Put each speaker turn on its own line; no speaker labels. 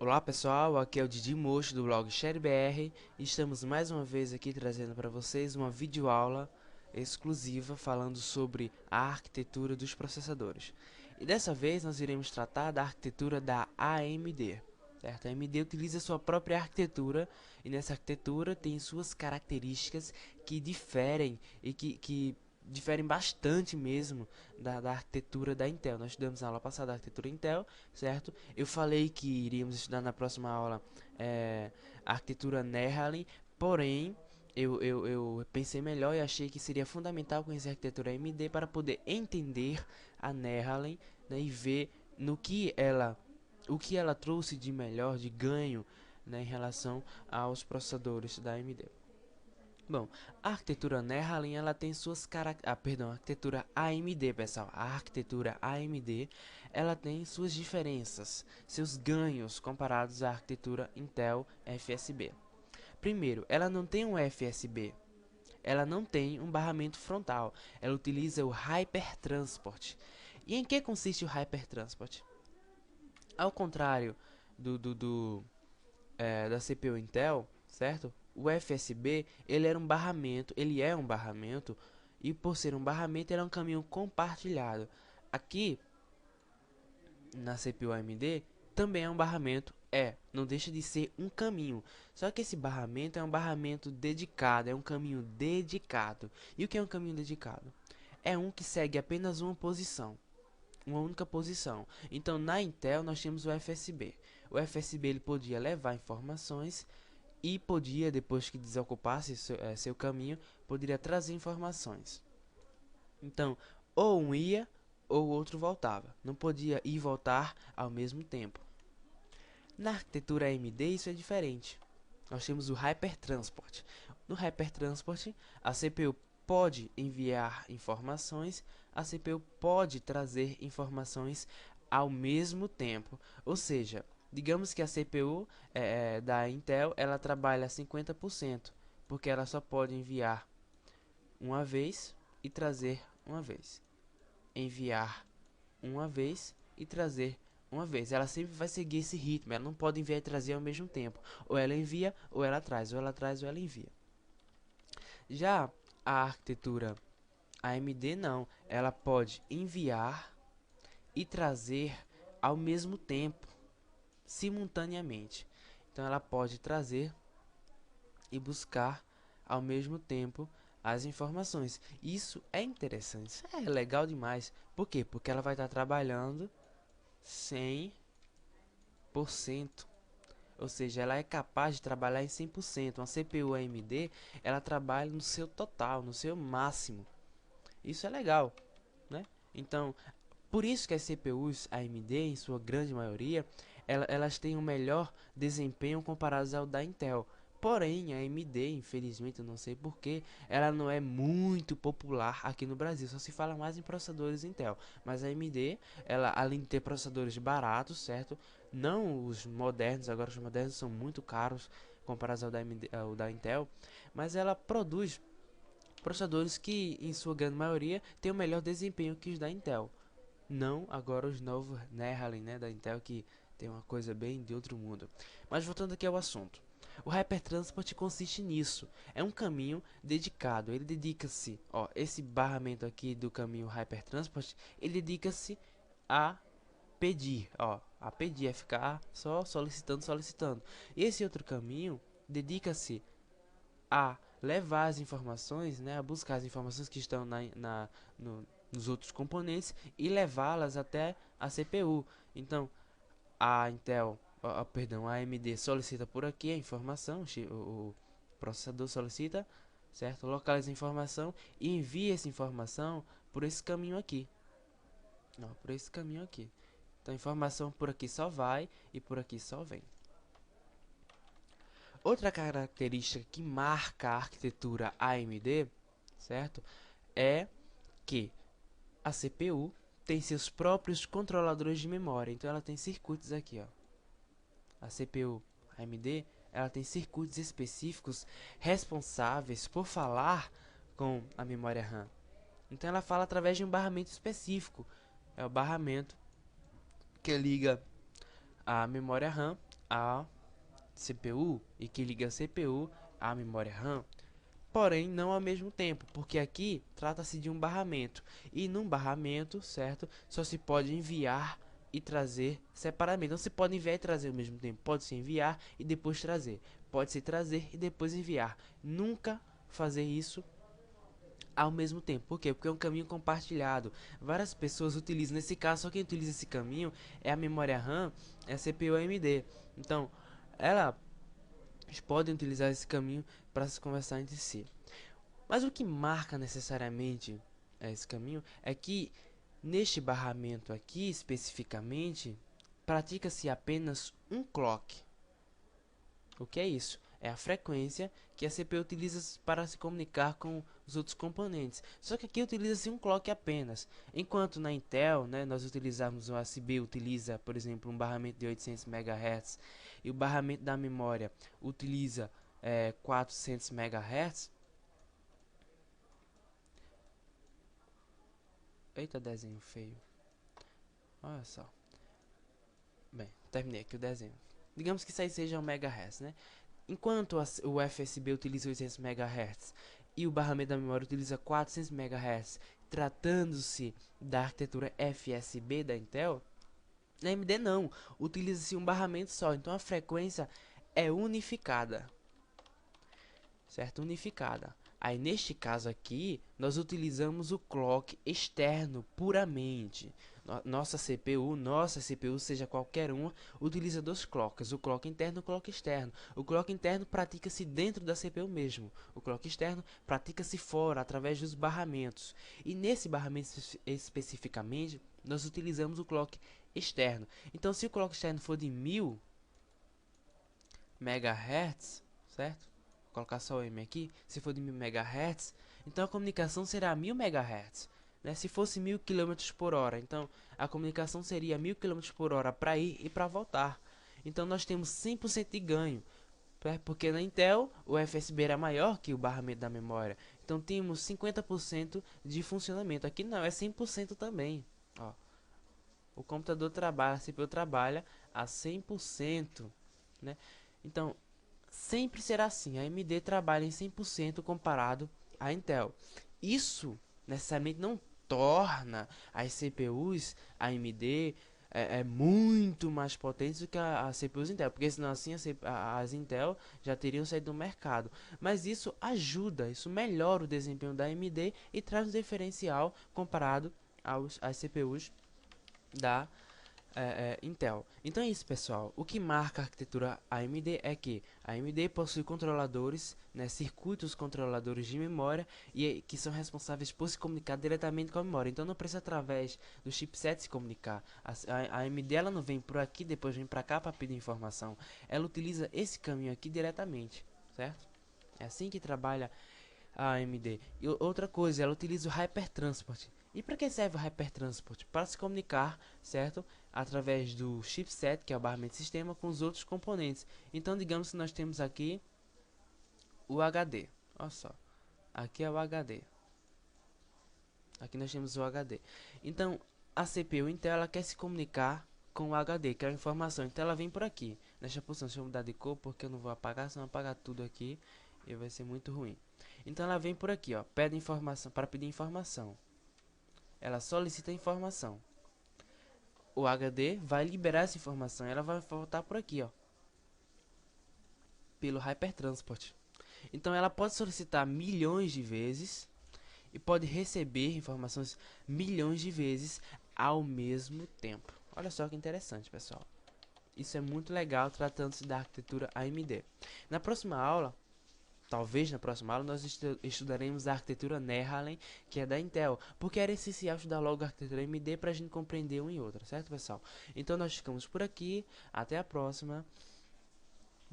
Olá pessoal, aqui é o Didi Mocho do blog ShareBR e estamos mais uma vez aqui trazendo para vocês uma videoaula exclusiva falando sobre a arquitetura dos processadores. E dessa vez nós iremos tratar da arquitetura da AMD, certo? A AMD utiliza sua própria arquitetura e nessa arquitetura tem suas características que diferem e que diferem bastante mesmo da arquitetura da Intel. Nós estudamos na aula passada a arquitetura Intel, certo? Eu falei que iríamos estudar na próxima aula a arquitetura Nehalem, porém eu pensei melhor e achei que seria fundamental conhecer a arquitetura AMD para poder entender a Nehalem, né, e ver o que ela trouxe de melhor, de ganho, né, em relação aos processadores da AMD. Bom, a arquitetura Nehalem ela tem suas características, a arquitetura AMD, pessoal. A arquitetura AMD ela tem suas diferenças, seus ganhos comparados à arquitetura Intel FSB. Primeiro, ela não tem um FSB, ela não tem um barramento frontal, ela utiliza o Hypertransport. E em que consiste o Hypertransport? Ao contrário da CPU Intel, certo? O FSB, ele é um barramento, e por ser um barramento, ele é um caminho compartilhado. Aqui, na CPU AMD, também é um barramento, não deixa de ser um caminho. Só que esse barramento é um barramento dedicado, é um caminho dedicado. E o que é um caminho dedicado? É um que segue apenas uma única posição. Então na Intel nós temos o FSB. O FSB ele podia levar informações e podia, depois que desocupasse seu caminho, poderia trazer informações. Então, ou um ia ou o outro voltava. Não podia ir e voltar ao mesmo tempo. Na arquitetura AMD isso é diferente. Nós temos o Hypertransport. No Hypertransport, a CPU pode enviar informações, a CPU pode trazer informações ao mesmo tempo. Ou seja, digamos que a CPU da Intel ela trabalha 50%, porque ela só pode enviar uma vez e trazer uma vez. Enviar uma vez e trazer uma vez. Ela sempre vai seguir esse ritmo, ela não pode enviar e trazer ao mesmo tempo. Ou ela envia, ou ela traz, ou ela traz, ou ela envia. Já a arquitetura AMD não, ela pode enviar e trazer ao mesmo tempo, simultaneamente. Então ela pode trazer e buscar ao mesmo tempo as informações. Isso é interessante, isso é legal demais. Por quê? Porque ela vai estar trabalhando 100%. Ou seja, ela é capaz de trabalhar em 100%. Uma CPU AMD, ela trabalha no seu total, no seu máximo. Isso é legal, né? Então, por isso que as CPUs AMD, em sua grande maioria, elas têm um melhor desempenho comparadas ao da Intel. Porém, a AMD, infelizmente, eu não sei porquê, ela não é muito popular aqui no Brasil. Só se fala mais em processadores Intel. Mas a AMD, ela, além de ter processadores baratos, certo? Não os modernos, agora os modernos são muito caros comparados ao da Intel. Mas ela produz processadores que, em sua grande maioria, têm o melhor desempenho que os da Intel. Não agora os novos Nehalem, né, da Intel, que tem uma coisa bem de outro mundo. Mas voltando aqui ao assunto. O Hypertransport consiste nisso. É um caminho dedicado. Ele dedica-se, ó, esse barramento aqui do caminho Hypertransport, ele dedica-se a pedir, ó, a pedir, é ficar só solicitando, solicitando. E esse outro caminho dedica-se a levar as informações, né, a buscar as informações que estão nos outros componentes e levá-las até a CPU. Então, a Intel, perdão, a AMD solicita por aqui a informação, o processador solicita, certo? Localiza a informação e envia essa informação por esse caminho aqui. Não, por esse caminho aqui. Então, a informação por aqui só vai e por aqui só vem. Outra característica que marca a arquitetura AMD, certo? É que a CPU tem seus próprios controladores de memória. Então ela tem circuitos aqui, ó. A CPU AMD, ela tem circuitos específicos responsáveis por falar com a memória RAM. Então ela fala através de um barramento específico. É o barramento que liga a memória RAM a CPU e que liga a CPU à memória RAM, porém não ao mesmo tempo, porque aqui trata-se de um barramento, e num barramento, certo, só se pode enviar e trazer separadamente. Não se pode enviar e trazer ao mesmo tempo, pode se enviar e depois trazer, pode se trazer e depois enviar, nunca fazer isso ao mesmo tempo. Por quê? Porque é um caminho compartilhado. Várias pessoas utilizam, nesse caso, só quem utiliza esse caminho é a memória RAM, é a CPU AMD. Então, ela eles podem utilizar esse caminho para se conversar entre si. Mas o que marca necessariamente esse caminho é que neste barramento aqui especificamente pratica-se apenas um clock. O que é isso? É a frequência que a CPU utiliza para se comunicar com os outros componentes. Só que aqui utiliza-se um clock apenas. Enquanto na Intel, né, nós utilizamos o USB, utiliza, por exemplo, um barramento de 800 MHz e o barramento da memória utiliza 400 MHz. Eita, desenho feio. Olha só. Bem, terminei aqui o desenho. Digamos que isso aí seja um MHz, né? Enquanto o FSB utiliza 800 MHz e o barramento da memória utiliza 400 MHz, tratando-se da arquitetura FSB da Intel, na AMD não, utiliza-se um barramento só, então a frequência é unificada, certo? Unificada. Aí neste caso aqui, nós utilizamos o clock externo puramente. Nossa CPU, seja qualquer uma, utiliza dois clocks, o clock interno e o clock externo. O clock interno pratica-se dentro da CPU mesmo. O clock externo pratica-se fora, através dos barramentos. E nesse barramento especificamente, nós utilizamos o clock externo. Então, se o clock externo for de 1000 MHz, certo? Vou colocar só o M aqui. Se for de 1000 MHz, então a comunicação será 1000 MHz. Né? Se fosse 1000 km por hora, então a comunicação seria 1000 km por hora para ir e para voltar. Então nós temos 100% de ganho, porque na Intel o FSB era maior que o barramento da memória. Então temos 50% de funcionamento. Aqui não, é 100% também. Ó, o computador trabalha, a CPU trabalha a 100%, né? Então sempre será assim, a AMD trabalha em 100% comparado à Intel. Isso necessariamente não torna as CPUs AMD muito mais potentes do que as CPUs Intel, porque senão assim as Intel já teriam saído do mercado. Mas isso ajuda, isso melhora o desempenho da AMD e traz um diferencial comparado às CPUs da Intel. Então é isso, pessoal. O que marca a arquitetura AMD é que a AMD possui controladores, né, circuitos controladores de memória que são responsáveis por se comunicar diretamente com a memória. Então não precisa através do chipset se comunicar. A AMD ela não vem por aqui, depois vem para cá para pedir informação. Ela utiliza esse caminho aqui diretamente, certo? É assim que trabalha a AMD. E outra coisa, ela utiliza o Hypertransport. E para que serve o Hypertransport? Para se comunicar, certo? Através do chipset, que é o barramento de sistema, com os outros componentes. Então, digamos que nós temos aqui o HD. Olha só. Aqui é o HD. Aqui nós temos o HD. Então, a CPU Intel ela quer se comunicar com o HD, que é a informação. Então, ela vem por aqui. Nesta posição, deixa eu mudar de cor, porque eu não vou apagar, senão apagar tudo aqui e vai ser muito ruim. Então, ela vem por aqui, ó, pede informação para pedir informação. Ela solicita informação. O HD vai liberar essa informação. Ela vai voltar por aqui, ó, pelo Hypertransport. Então ela pode solicitar milhões de vezes e pode receber informações milhões de vezes ao mesmo tempo. Olha só que interessante, pessoal. Isso é muito legal tratando-se da arquitetura AMD. Na próxima aula, talvez na próxima aula, nós estudaremos a arquitetura Nehalem, que é da Intel, porque era essencial estudar logo a arquitetura AMD para a gente compreender uma e outra, certo, pessoal? Então nós ficamos por aqui, até a próxima.